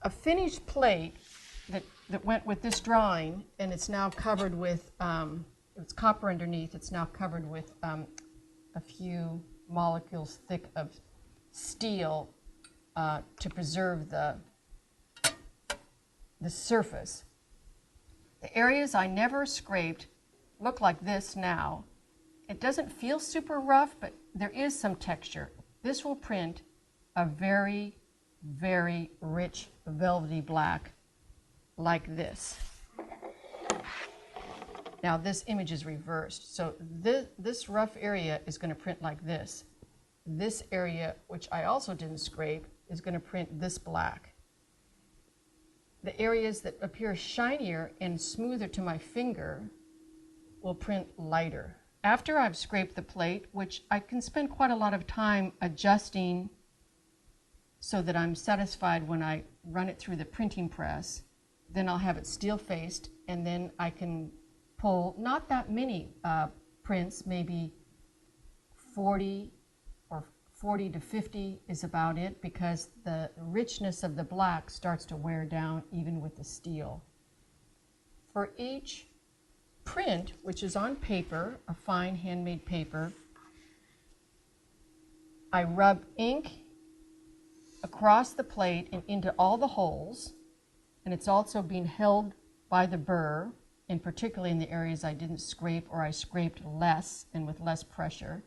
a finished plate that went with this drawing, and it's now covered with, it's copper underneath, it's now covered with a few molecules thick of steel to preserve the surface. The areas I never scraped look like this now. It doesn't feel super rough, but there is some texture. This will print a very, very rich velvety black like this. Now this image is reversed, so this rough area is going to print like this. This area, which I also didn't scrape, is going to print this black. The areas that appear shinier and smoother to my finger will print lighter. After I've scraped the plate, which I can spend quite a lot of time adjusting so that I'm satisfied when I run it through the printing press, then I'll have it steel faced, and then I can pull not that many prints, maybe 40 or 40 to 50 is about it, because the richness of the black starts to wear down even with the steel. For each print, which is on paper, a fine handmade paper, I rub ink across the plate and into all the holes, and it's also being held by the burr, and particularly in the areas I didn't scrape or I scraped less and with less pressure.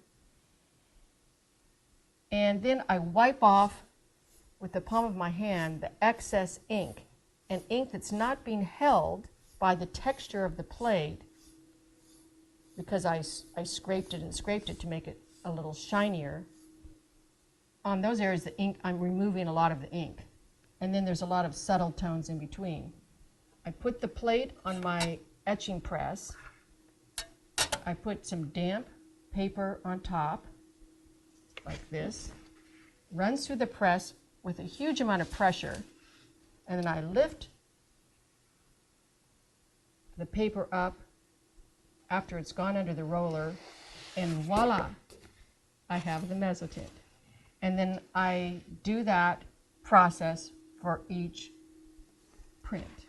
And then I wipe off with the palm of my hand the excess ink, and ink that's not being held by the texture of the plate, because I scraped it and scraped it to make it a little shinier. On those areas, the ink, I'm removing a lot of the ink. And then there's a lot of subtle tones in between. I put the plate on my etching press. I put some damp paper on top, like this. Runs through the press with a huge amount of pressure. And then I lift the paper up after it's gone under the roller, and voila, I have the mezzotint. And then I do that process for each print.